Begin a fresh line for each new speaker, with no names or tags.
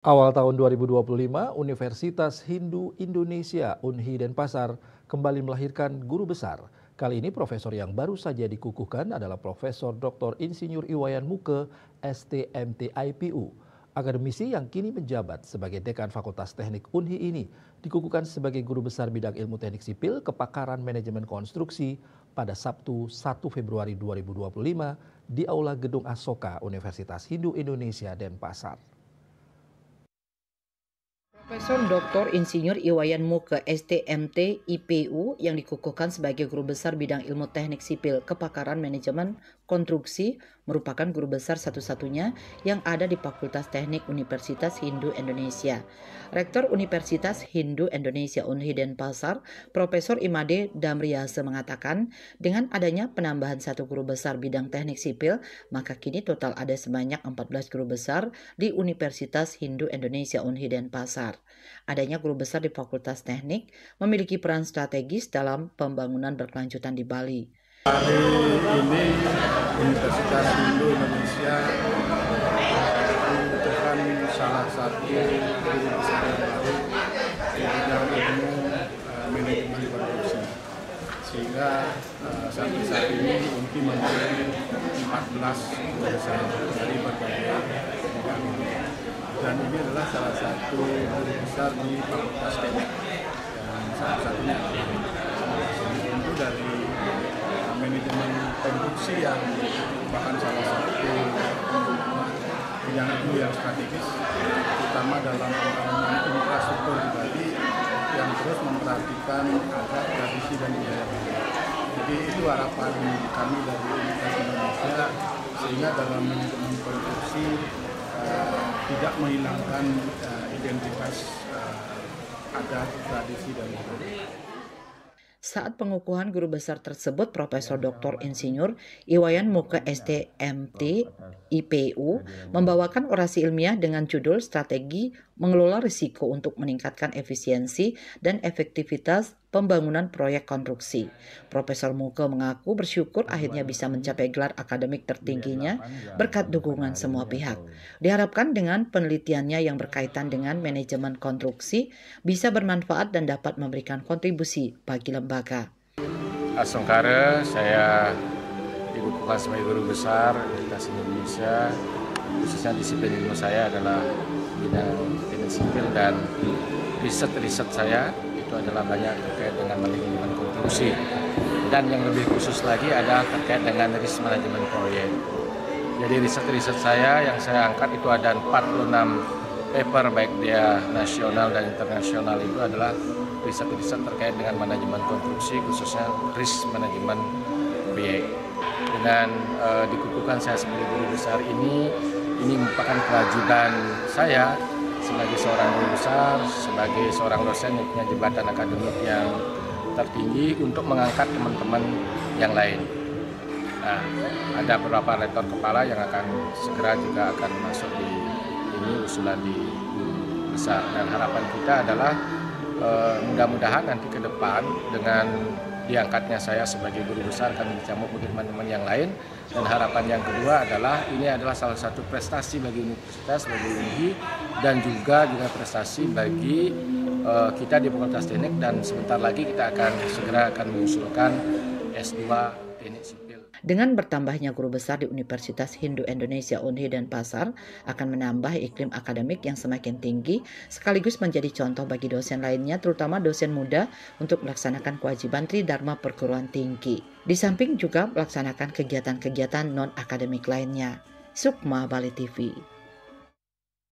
Awal tahun 2025, Universitas Hindu Indonesia (UNHI) Denpasar kembali melahirkan guru besar. Kali ini profesor yang baru saja dikukuhkan adalah Profesor Dr. Insinyur Iwayan Muke, STMT IPU. Akademisi yang kini menjabat sebagai Dekan Fakultas Teknik UNHI ini dikukuhkan sebagai guru besar bidang ilmu teknik sipil kepakaran manajemen konstruksi pada Sabtu 1 Februari 2025 di Aula Gedung Asoka Universitas Hindu Indonesia Denpasar.
Profesor Dr. Insinyur Iwayan Muke STMT IPU yang dikukuhkan sebagai guru besar bidang ilmu teknik sipil kepakaran manajemen konstruksi merupakan guru besar satu-satunya yang ada di Fakultas Teknik Universitas Hindu Indonesia. Rektor Universitas Hindu Indonesia UNHI Denpasar, Profesor Imade Damriase mengatakan, dengan adanya penambahan satu guru besar bidang teknik sipil, maka kini total ada sebanyak 14 guru besar di Universitas Hindu Indonesia UNHI Denpasar. Adanya guru besar di Fakultas Teknik memiliki peran strategis dalam pembangunan berkelanjutan di Bali.
Hari ini Universitas Hindu Indonesia membutuhkan salah satu guru besar yang baru di bidang ilmu manajemen konstruksi. Sehingga sampai saat ini UNHI memiliki 14 guru besar dari berbagai bidang ilmu. Dan ini adalah salah satu guru besar di Fakultas Teknik yang salah satunya tentu dari manajemen konstruksi yang merupakan salah satu bidang ilmu yang strategis, terutama dalam pembangunan infrastruktur di Bali yang terus memperhatikan adat, tradisi dan budaya Bali. Jadi itu harapan kami dari Universitas Indonesia, sehingga dalam manajemen konstruksi tidak menghilangkan identitas adat, tradisi dan budaya.
Saat pengukuhan guru besar tersebut, Profesor Dr. Insinyur Iwayan Muke STMT IPU membawakan orasi ilmiah dengan judul Strategi Mengelola Risiko untuk Meningkatkan Efisiensi dan Efektivitas Pembangunan Proyek Konstruksi. Profesor Muke mengaku bersyukur akhirnya bisa mencapai gelar akademik tertingginya berkat dukungan semua pihak. Diharapkan dengan penelitiannya yang berkaitan dengan manajemen konstruksi bisa bermanfaat dan dapat memberikan kontribusi bagi lembaga.
Asongkare, saya dikukuhkan sebagai guru besar Universitas Indonesia, khususnya disiplin ilmu saya adalah bidang teknik sipil dan riset saya itu adalah banyak terkait dengan manajemen konstruksi, dan yang lebih khusus lagi adalah terkait dengan risk manajemen proyek. Jadi riset saya yang saya angkat itu ada 46 paper baik dia nasional dan internasional, itu adalah riset terkait dengan manajemen konstruksi, khususnya risk manajemen proyek. Dengan dikukuhkan saya sebagai guru besar ini merupakan kewajiban saya sebagai seorang guru besar, sebagai seorang dosen yang punya jabatan akademik yang tertinggi untuk mengangkat teman-teman yang lain. Nah, ada beberapa rektor kepala yang akan segera juga akan masuk di ini usulan di guru besar, dan harapan kita adalah mudah-mudahan nanti ke depan dengan diangkatnya saya sebagai guru besar akan dicambuk bagi teman-teman yang lain, dan harapan yang kedua adalah ini adalah salah satu prestasi bagi universitas, bagi UNHI, dan juga prestasi bagi kita di Fakultas Teknik, dan sebentar lagi kita akan segera mengusulkan S2 Teknik Sipil.
Dengan bertambahnya guru besar di Universitas Hindu Indonesia UNHI Denpasar akan menambah iklim akademik yang semakin tinggi, sekaligus menjadi contoh bagi dosen lainnya, terutama dosen muda, untuk melaksanakan kewajiban Tridharma perguruan tinggi. Di samping juga melaksanakan kegiatan-kegiatan non-akademik lainnya. Sukma, Bali TV.